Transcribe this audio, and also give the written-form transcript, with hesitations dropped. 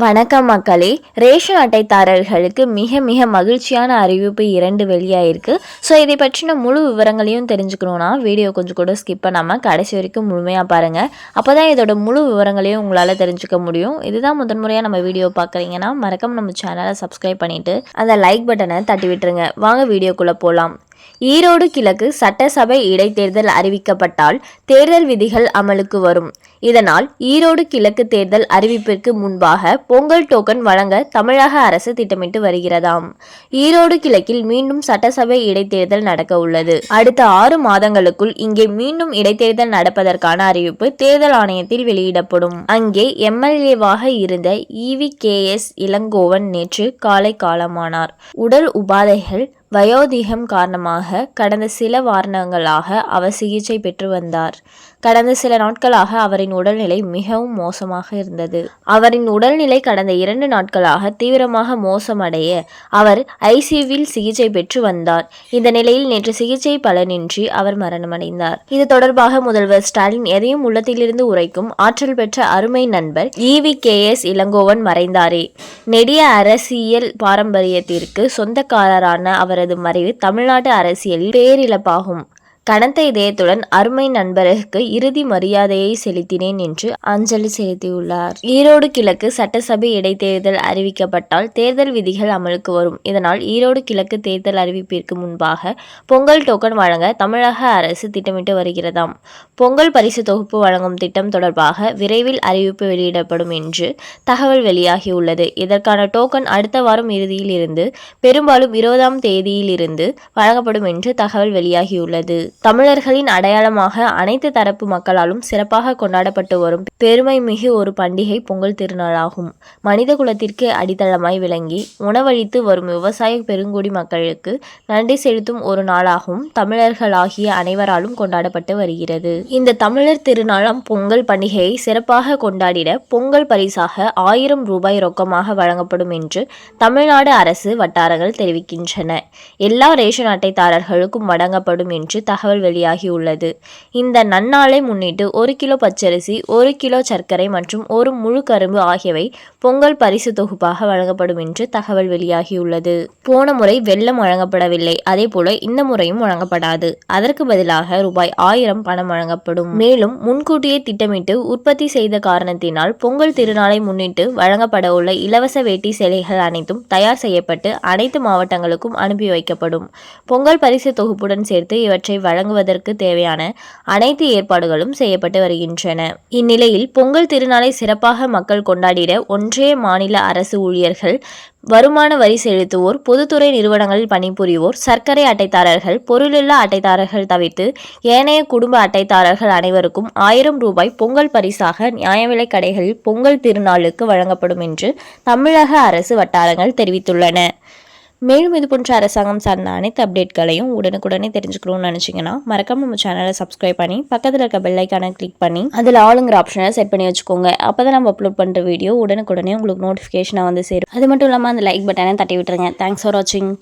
வணக்கம் மக்களே. ரேஷன் அட்டைதாரர்களுக்கு மிக மிக மகிழ்ச்சியான அறிவிப்பு 2 வெளியாயிருக்கு. ஸோ இதை பற்றின முழு விவரங்களையும் தெரிஞ்சுக்கணுன்னா வீடியோ கொஞ்சம் கூட ஸ்கிப் பண்ணாமல் கடைசி வரைக்கும் முழுமையாக பாருங்கள். அப்போ தான் இதோட முழு விவரங்களையும் உங்களால் தெரிஞ்சுக்க முடியும். இதுதான் முதன்முறையாக நம்ம வீடியோ பார்க்குறீங்கன்னா மறக்காம நம்ம சேனலை சப்ஸ்கிரைப் பண்ணிவிட்டு அந்த லைக் பட்டனை தட்டி விட்டுருங்க. வாங்க வீடியோக்குள்ளே போகலாம். ஈரோடு கிழக்கு சட்டசபை இடைத்தேர்தல் அறிவிக்கப்பட்டால் தேர்தல் விதிகள் அமலுக்கு வரும். இதனால் ஈரோடு கிழக்கு தேர்தல் அறிவிப்பிற்கு முன்பாக பொங்கல் டோக்கன் வழங்க தமிழக அரசு திட்டமிட்டு வருகிறதாம். ஈரோடு கிழக்கில் மீண்டும் சட்டசபை இடைத்தேர்தல் நடக்க உள்ளது. அடுத்த 6 மாதங்களுக்குள் இங்கே மீண்டும் இடைத்தேர்தல் நடப்பதற்கான அறிவிப்பு தேர்தல் ஆணையத்தில் வெளியிடப்படும். அங்கே எம்எல்ஏவாக இருந்த EVKS இளங்கோவன் நேற்று காலை காலமானார். உடல் உபாதைகள் வயோதிகம் காரணமாக கடந்த சில வாரங்களாக அவர் சிகிச்சை பெற்று வந்தார். கடந்த சில நாட்களாக அவரின் உடல்நிலை மிகவும் மோசமாக இருந்தது. அவரின் உடல்நிலை கடந்த 2 நாட்களாக தீவிரமாக மோசமடைய அவர் ICUவில் சிகிச்சை பெற்று வந்தார். இந்த நிலையில் நேற்று சிகிச்சை பலனின்றி அவர் மரணமடைந்தார். இது தொடர்பாக முதல்வர் ஸ்டாலின் எதையும் உள்ளத்திலிருந்து உரைக்கும் ஆற்றல் பெற்ற அருமை நண்பர் EVKS இளங்கோவன் மறைந்தாரே. நெடிய அரசியல் பாரம்பரியத்திற்கு சொந்தக்காரரான அவரது மறைவு தமிழ்நாட்டு அரசியலில் பேரிழப்பாகும். கனத்த இதயத்துடன் அருமை நண்பருக்கு இறுதி மரியாதையை செலுத்தினேன் என்று அஞ்சலி செலுத்தியுள்ளார். ஈரோடு கிழக்கு சட்டசபை இடைத்தேர்தல் அறிவிக்கப்பட்டால் தேர்தல் விதிகள் அமலுக்கு வரும். இதனால் ஈரோடு கிழக்கு தேர்தல் அறிவிப்பிற்கு முன்பாக பொங்கல் டோக்கன் வழங்க தமிழக அரசு திட்டமிட்டு வருகிறதாம். பொங்கல் பரிசு தொகுப்பு வழங்கும் திட்டம் தொடர்பாக விரைவில் அறிவிப்பு வெளியிடப்படும் என்று தகவல் வெளியாகியுள்ளது. இதற்கான டோக்கன் அடுத்த வாரம் இறுதியில் இருந்து பெரும்பாலும் 20ஆம் தேதியில் இருந்து வழங்கப்படும் என்று தகவல் வெளியாகியுள்ளது. தமிழர்களின் அடையாளமாக அனைத்து தரப்பு மக்களாலும் சிறப்பாக கொண்டாடப்பட்டு வரும் பெருமை மிகு ஒரு பண்டிகை பொங்கல் திருநாளாகும். மனித குலத்திற்கு அடித்தளமாய் விளங்கி உணவளித்து வரும் விவசாய பெருங்குடி மக்களுக்கு நன்றி செலுத்தும் ஒரு நாளாகவும் தமிழர்களாகிய அனைவராலும் கொண்டாடப்பட்டு வருகிறது. இந்த தமிழர் திருநாளாம் பொங்கல் பண்டிகையை சிறப்பாக கொண்டாடிட பொங்கல் பரிசாக 1000 ரூபாய் ரொக்கமாக வழங்கப்படும் என்று தமிழ்நாடு அரசு வட்டாரங்கள் தெரிவிக்கின்றன. எல்லா ரேஷன் அட்டைதாரர்களுக்கும் வழங்கப்படும் என்று தகவல் வெளியாகியுள்ளது. இந்த நன்னாளை முன்னிட்டு 1 கிலோ பச்சரிசி, 1 கிலோ சர்க்கரை மற்றும் 1 முழு கரும்பு ஆகியவை பொங்கல் பரிசு தொகுப்பாக வழங்கப்படும் என்று தகவல் வெளியாகியுள்ளது. போன முறை வெல்லம் வழங்கப்படவில்லை, அதே போல இந்த முறையும் வழங்கப்படாது. அதற்கு பதிலாக ரூபாய் 1000 பணம் வழங்கப்படும். மேலும் முன்கூட்டியே திட்டமிட்டு உற்பத்தி செய்த காரணத்தினால் பொங்கல் திருநாளை முன்னிட்டு வழங்கப்பட உள்ள இலவச வேட்டி சேலைகள் அனைத்தும் தயார் செய்யப்பட்டு அனைத்து மாவட்டங்களுக்கும் அனுப்பி வைக்கப்படும். பொங்கல் பரிசு தொகுப்புடன் சேர்த்து இவற்றை வழங்குவதற்கு தேவையான அனைத்து ஏற்பாடுகளும் செய்யப்பட்டு வருகின்றன. இந்நிலையில் பொங்கல் திருநாளை சிறப்பாக மக்கள் கொண்டாடிட ஒன்றிய மாநில அரசு ஊழியர்கள், வருமான வரி செலுத்துவோர், பொதுத்துறை நிறுவனங்களில் பணிபுரிவோர், சர்க்கரை அட்டைதாரர்கள், பொருளில்லா அட்டைதாரர்கள் தவிர்த்து ஏனைய குடும்ப அட்டைதாரர்கள் அனைவருக்கும் 1000 ரூபாய் பொங்கல் பரிசாக நியாய விலைக் கடைகளில் பொங்கல் திருநாளுக்கு வழங்கப்படும் என்று தமிழக அரசு வட்டாரங்கள் தெரிவித்துள்ளன. மேலும் இது போன்ற அரசாங்கம் சார்ந்த அனைத்து அப்டேட்களையும் உடனுக்குடனே தெரிஞ்சுக்கணும்னு நினச்சிங்கன்னா மறக்காம நம்ம சேனலை சப்ஸ்கிரைப் பண்ணி பக்கத்தில் இருக்க பெல் ஐக்கானை கிளிக் பண்ணி அதில் ஆளுங்கிற ஆப்ஷனை செட் பண்ணி வச்சுக்கோங்க. அப்போ தான் நம்ம அப்லோட் பண்ணுற வீடியோ உடனுக்குடனே உங்களுக்கு நோட்டிஃபிகேஷனாக வந்து சேரும். அது மட்டும் இல்லாமல் அந்த லைக் பட்டனை தட்டி விட்டுருங்க. தேங்க்ஸ் ஃபார் வாட்சிங்.